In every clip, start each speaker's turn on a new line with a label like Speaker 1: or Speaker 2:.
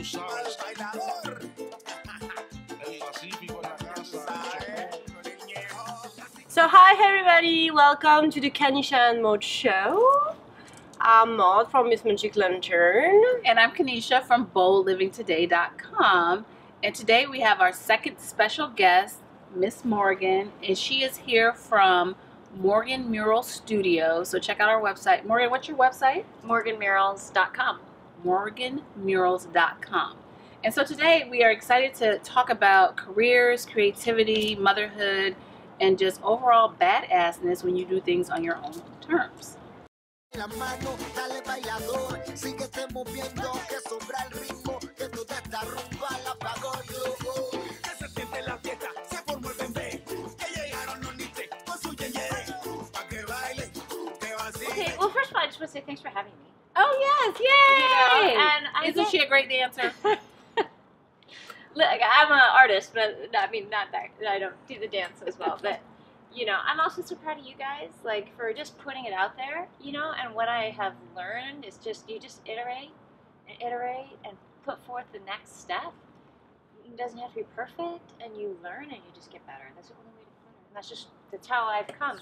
Speaker 1: sabes. El Pacífico en la casa.
Speaker 2: So hi everybody, welcome to the Kanesha Maud show. I'm Maud from Miss Magic Lantern.
Speaker 3: And I'm Kanesha from BoldLivingToday.com. And today we have our second special guest, Miss Morgan, and she is here from Morgan Mural Studio. So check out our website. Morgan, what's your website?
Speaker 4: MorganMurals.com.
Speaker 3: MorganMurals.com. And so today we are excited to talk about careers, creativity, motherhood, and just overall badassness when you do things on your own terms.
Speaker 5: La mano, dale bailador, síguete moviendo, que sobra el ritmo, que toda esta rumba la pago yo. Que se siente la fiesta, se formó el bembé, que llegaron los niches con su yeye, pa' que baile, que vacile.
Speaker 4: Okay, well, first of all, I just want to say thanks for having me.
Speaker 3: Oh yes, yay!
Speaker 4: You know, and
Speaker 3: Isn't she a great dancer?
Speaker 4: Look, I'm an artist, but I mean, not that I don't do the dance as well, but you know, I'm also so proud of you guys, like, for just putting it out there, you know, and what I have learned is just, you just iterate and put forth the next step. It doesn't have to be perfect, and you learn and you just get better. That's the only way to learn. That's how I've come.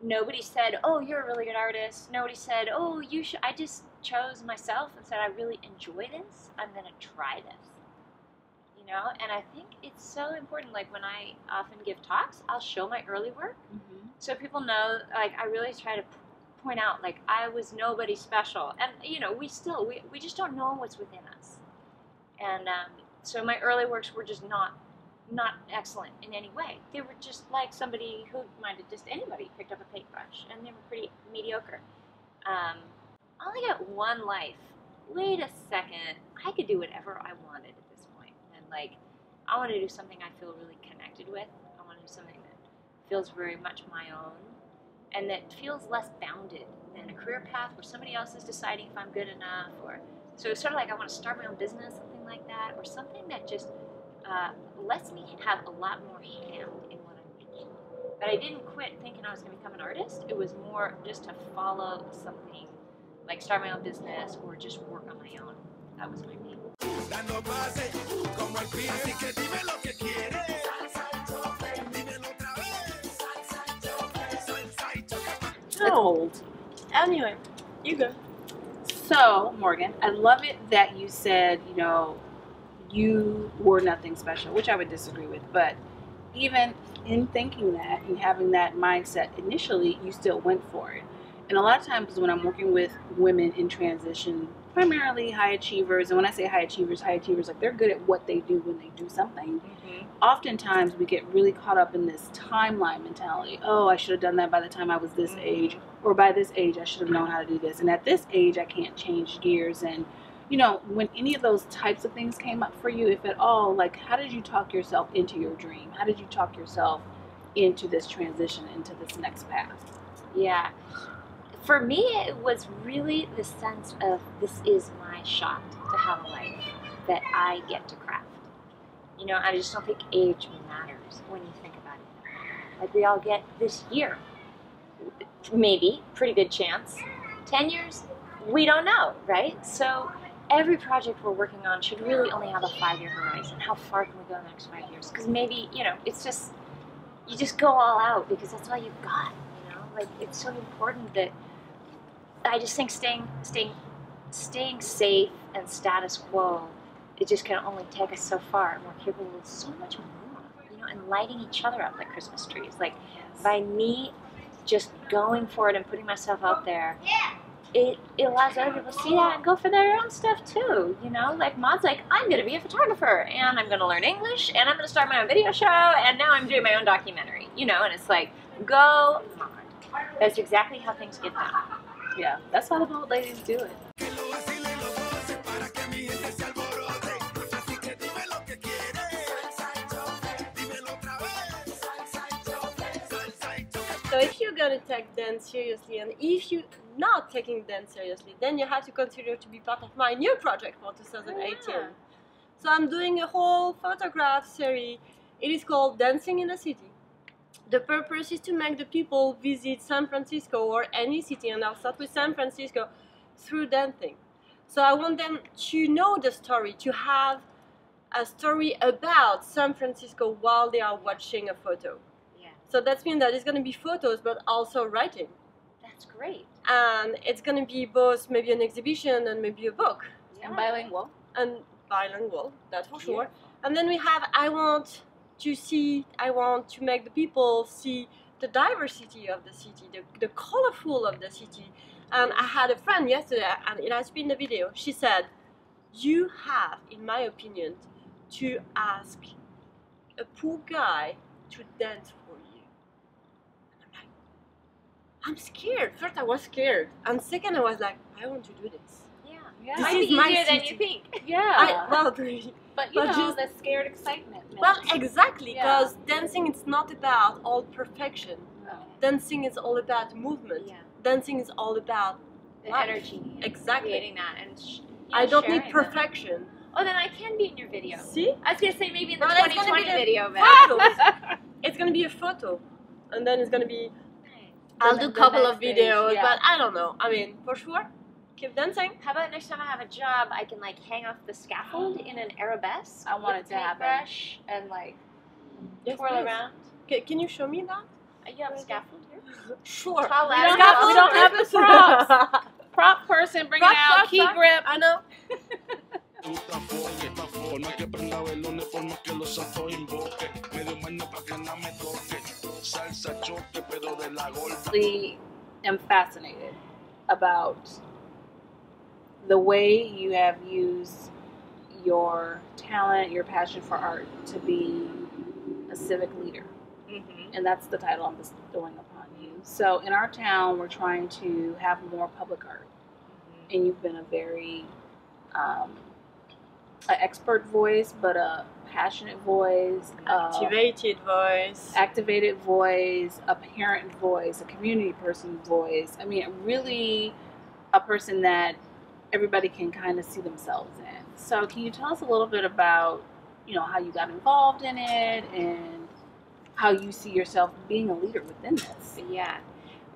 Speaker 4: Nobody said, oh, you're a really good artist. Nobody said, oh, you should. I just chose myself and said, I really enjoy this. I'm going to try this. You know, and I think it's so important. Like when I often give talks, I'll show my early work, so people know. Like I really try to point out, like I was nobody special, and you know, we just don't know what's within us. And so my early works were just not excellent in any way. They were just like somebody who might have just anybody picked up a paintbrush, and they were pretty mediocre. I only got one life. Wait a second, I could do whatever I wanted at this point. Like, I want to do something I feel really connected with. I want to do something that feels very much my own and that feels less bounded than a career path where somebody else is deciding if I'm good enough. Or so it's sort of like I want to start my own business, something like that, or something that just lets me have a lot more hand in what I'm doing. But I didn't quit thinking I was going to become an artist. It was more just to follow something, like start my own business or just work on my own. That was my main.
Speaker 5: Dando pase, como el pie, así que dime lo que quieres. Dímelo otra vez. Salsa y choque.
Speaker 2: Old. Anyway, you go.
Speaker 3: So, Morgan, I love it that you said, you know, you were nothing special, which I would disagree with. But even in thinking that and having that mindset initially, you still went for it. And a lot of times when I'm working with women in transition, primarily high achievers, and when I say high achievers, like they're good at what they do when they do something. Oftentimes we get really caught up in this timeline mentality. Oh, I should have done that by the time I was this age, or by this age I should have known how to do this, and at this age I can't change gears. And you know, when any of those types of things came up for you, if at all, like how did you talk yourself into your dream? How did you talk yourself into this transition, into this next path?
Speaker 4: Yeah. For me, it was really the sense of this is my shot to have a life that I get to craft. You know, I just don't think age matters when you think about it. Like we all get this year, maybe, pretty good chance. 10 years, we don't know, right? So every project we're working on should really only have a 5-year horizon. How far can we go in the next 5 years? Because maybe, you know, it's just, you just go all out because that's all you've got, you know? Like it's so important that I just think staying safe and status quo, it just can only take us so far, and we're capable of so much more, you know, and lighting each other up like Christmas trees. Like by me just going for it and putting myself out there, it allows other people to see that and go for their own stuff too, you know? Like Maud's like, I'm going to be a photographer, and I'm going to learn English, and I'm going to start my own video show, and now I'm doing my own documentary, you know? And it's like, go Maud. That's exactly how things get done.
Speaker 3: Yeah, that's how the bold ladies do it.
Speaker 2: So if you're gonna take dance seriously, and if you're not taking dance seriously, then you have to consider to be part of my new project for 2018.
Speaker 4: Yeah.
Speaker 2: So I'm doing a whole photograph series. It is called Dancing in a City. The purpose is to make the people visit San Francisco or any city, and I'll start with San Francisco, through dancing. So I want them to know the story, to have a story about San Francisco while they are watching a photo.
Speaker 4: Yeah.
Speaker 2: So that means that it's going to be photos, but also writing.
Speaker 4: That's great.
Speaker 2: And it's going to be both maybe an exhibition and maybe a book.
Speaker 3: And bilingual.
Speaker 2: And bilingual, that's for sure.
Speaker 3: Beautiful.
Speaker 2: And then we have, I want to make the people see the diversity of the city, the colorful of the city. And I had a friend yesterday, and it has been the video. She said, you have, in my opinion, to ask a poor guy to dance for you. And I'm like, I'm scared. First I was scared. And second I was like, I want to do this.
Speaker 3: Yeah.
Speaker 2: This
Speaker 4: Might be
Speaker 2: is my
Speaker 4: easier than
Speaker 2: city.
Speaker 4: you think.
Speaker 3: Yeah.
Speaker 2: Well,
Speaker 3: but you
Speaker 2: but
Speaker 3: know,
Speaker 2: just-
Speaker 3: the scared excitement.
Speaker 2: well, exactly,
Speaker 3: Yeah.
Speaker 2: because dancing is not about all perfection.
Speaker 3: No.
Speaker 2: Dancing is all about movement.
Speaker 4: Yeah.
Speaker 2: Dancing is all about
Speaker 4: The
Speaker 2: life.
Speaker 4: energy. And
Speaker 2: Exactly.
Speaker 4: creating that and
Speaker 2: I don't need
Speaker 4: sharing them.
Speaker 2: perfection.
Speaker 4: Oh, then I can be in your video.
Speaker 2: See?
Speaker 4: I was gonna say maybe in the
Speaker 2: No, that's gonna
Speaker 4: 2020
Speaker 2: be the
Speaker 4: video, but
Speaker 2: photos. It's gonna be a photo, and then it's gonna be. I'll do a
Speaker 3: The
Speaker 2: couple of
Speaker 3: backstage,
Speaker 2: videos,
Speaker 3: yeah.
Speaker 2: but I don't know. I mean, for sure, keep dancing.
Speaker 4: How about next time I have a job, I can like hang off the scaffold in an arabesque.
Speaker 3: I want
Speaker 4: with
Speaker 3: it to happen.
Speaker 4: paintbrush and like
Speaker 2: Yes,
Speaker 4: twirl
Speaker 2: please.
Speaker 4: around.
Speaker 2: Can you show me that?
Speaker 4: You have a scaffold here?
Speaker 2: Sure.
Speaker 4: Tall
Speaker 3: We
Speaker 4: ladder.
Speaker 3: don't have the props. Prop person, bring it out. Key grip.
Speaker 2: I know.
Speaker 1: Gusta foque, forma que prenda velones, forma que los santos invoque, medio maña pa' que nada me toque, salsa choque, pero de la gorda.
Speaker 3: Really am fascinated about the way you have used your talent, your passion for art to be a civic leader. And that's the title I'm bestowing upon you. So in our town, we're trying to have more public art. And you've been a very an expert voice, but a passionate voice,
Speaker 2: Activated voice.
Speaker 3: activated voice, a parent voice, a community person voice. I mean, really a person that everybody can kind of see themselves in. So can you tell us a little bit about, you know, how you got involved in it and how you see yourself being a leader within this?
Speaker 4: Yeah.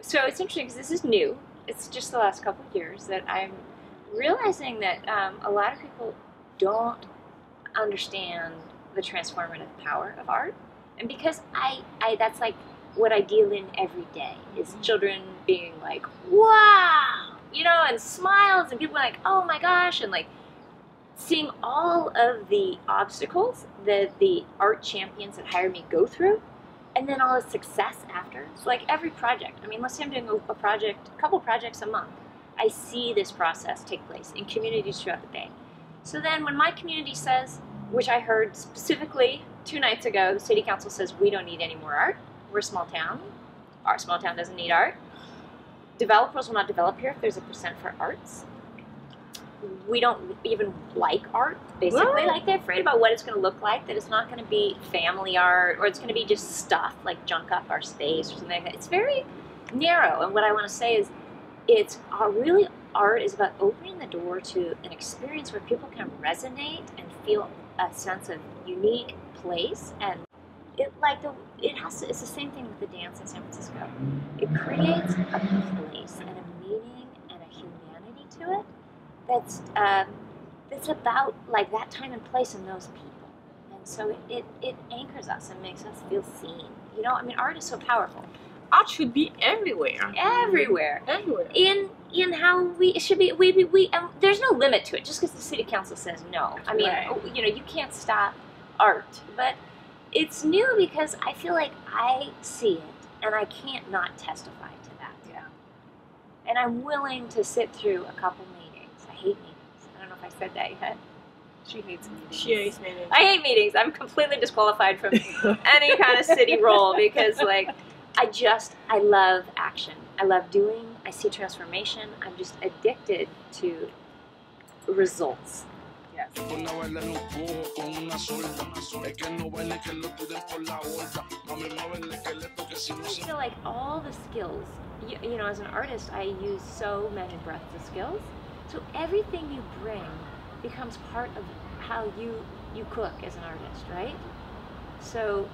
Speaker 4: So it's interesting because this is new. It's just the last couple of years that I'm realizing that a lot of people don't understand the transformative power of art. And because I that's like what I deal in every day is children being like, wow, you know, and smiles and people like, oh my gosh, and like seeing all of the obstacles that the art champions that hire me go through, and then all the success after. So like every project, I mean, let's say I'm doing a project, a couple projects a month, I see this process take place in communities throughout the Bay. So then when my community says, which I heard specifically 2 nights ago, the city council says we don't need any more art, we're a small town, our small town doesn't need art. Developers will not develop here if there's a % for arts. We don't even like art, basically.
Speaker 2: What?
Speaker 4: Like they're afraid about what it's going to look like, that it's not going to be family art, or it's going to be just stuff like junk up our space or something like that. It's very narrow, and what I want to say is it's really art is about opening the door to an experience where people can resonate and feel a sense of unique place, and it's the same thing with the dance in San Francisco. It creates a place and a meaning and a humanity to it that's about like that time and place and those people, and so it anchors us and makes us feel seen. You know, I mean, art is so powerful.
Speaker 2: Art should be everywhere.
Speaker 4: Everywhere.
Speaker 2: Everywhere.
Speaker 4: In how it should be, we there's no limit to it just because the city council says no. I mean,
Speaker 3: Right.
Speaker 4: you know, you can't stop art, but it's new because I feel like I see it and I can't not testify to that.
Speaker 3: Yeah.
Speaker 4: And I'm willing to sit through a couple meetings. I hate meetings. I don't know if I said that yet.
Speaker 3: She hates meetings.
Speaker 2: She hates me.
Speaker 4: I hate meetings. I'm completely disqualified from any kind of city role because, like, I love action. I love doing. I see transformation. I'm just addicted to results.
Speaker 3: Yes.
Speaker 1: Pon a bailar un poco con una solda. Es que no baile que lo tiren por la borda. Mami, mueve el esqueleto que si no
Speaker 4: I
Speaker 1: se
Speaker 4: feel like all the skills, you know, as an artist, I use so many breadths of skills. So everything you bring becomes part of how you cook as an artist, right? So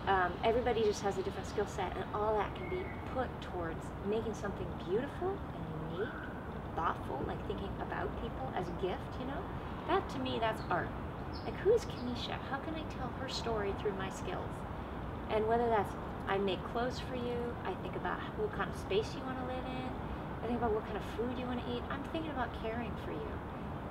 Speaker 4: everybody just has a different skill set, and all that can be put towards making something beautiful and unique thoughtful, like thinking about people as a gift, you know, that to me, that's art. Like, who is Kanesha? How can I tell her story through my skills? And whether that's, I make clothes for you, I think about what kind of space you want to live in, I think about what kind of food you want to eat. I'm thinking about caring for you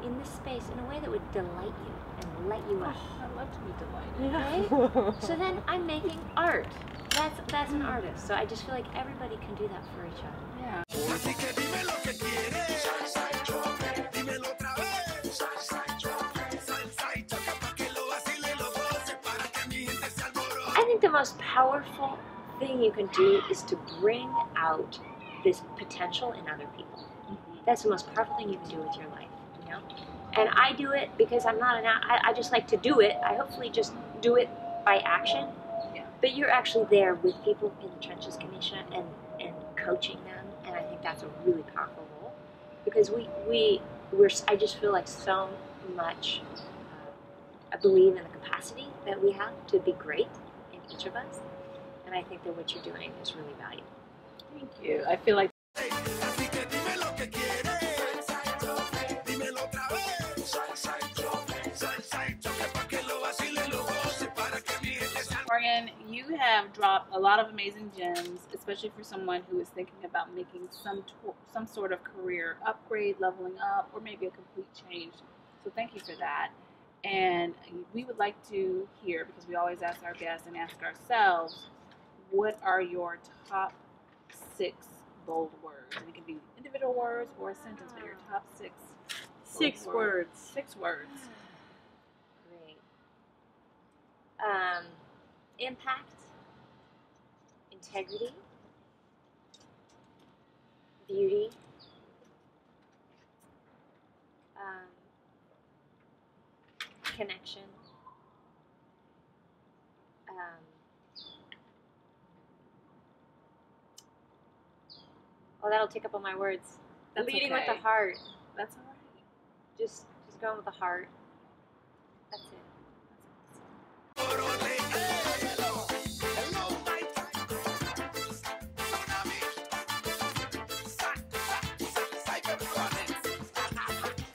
Speaker 4: in this space in a way that would delight you and light you up.
Speaker 3: I love to be delighted.
Speaker 4: Right? So then I'm making art. That's an artist. So I just feel like everybody can do that for each other.
Speaker 3: Yeah.
Speaker 5: Así que dime lo que quieres. Salsa y choque. Dímelo otra vez. Salsa y choque. Salsa y choque pa' que lo vacile lo goce para que mi gente se alborote.
Speaker 4: I think the most powerful thing you can do is to bring out this potential in other people. That's the most powerful thing you can do with your life, you know? And I do it because I'm not I just like to do it. I hopefully just do it by action.
Speaker 3: Yeah.
Speaker 4: But you're actually there with people in the trenches, Kanesha, and coaching them. And I think that's a really powerful role. Because I just feel like so much, I believe in the capacity that we have to be great in each of us. And I think that what you're doing is really valuable.
Speaker 3: Thank you. I feel like
Speaker 5: Así que dime lo que quieres. Salsa y choque. Dímelo otra vez. Salsa y choque. Salsa y choque pa' que lo vacile lo goce para que mi gente se
Speaker 3: Morgan, you have dropped a lot of amazing gems, especially for someone who is thinking about making some sort of career upgrade, leveling up, or maybe a complete change. So thank you for that. And we would like to hear, because we always ask our guests and ask ourselves, what are your top 6 bold words? And it can be individual words or a sentence, but your top 6
Speaker 2: 6
Speaker 3: bold
Speaker 2: words.
Speaker 3: 6 words.
Speaker 4: Great. Impact, integrity, beauty, connection, that'll take up all my words.
Speaker 3: That's
Speaker 4: Leading
Speaker 3: okay.
Speaker 4: with the heart.
Speaker 3: That's all right.
Speaker 4: Just going with the heart. That's it.
Speaker 5: alborote. Hello. Hello, my tsunami. Cybersonics.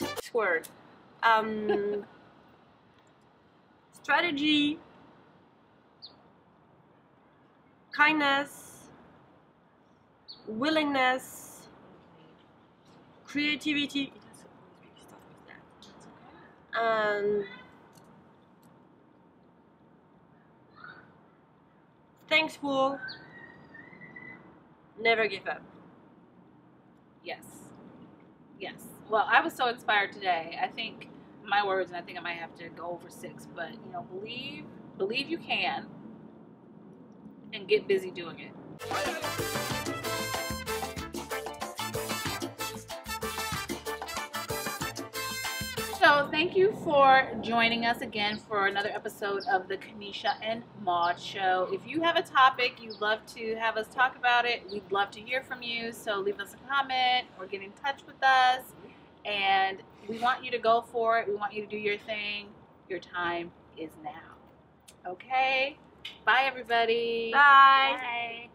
Speaker 2: Next word. Strategy, kindness, willingness, creativity, and thankful, never give up.
Speaker 3: Yes. Yes. Well, I was so inspired today. I think my words, and I think I might have to go over 6, but you know, believe you can, and get busy doing it. So thank you for joining us again for another episode of the Kanesha and Maud Show. If you have a topic you'd love to have us talk about it, we'd love to hear from you. So leave us a comment or get in touch with us. And we want you to go for it. We want you to do your thing. Your time is now. Okay? Bye, everybody.
Speaker 2: Bye.
Speaker 4: Bye.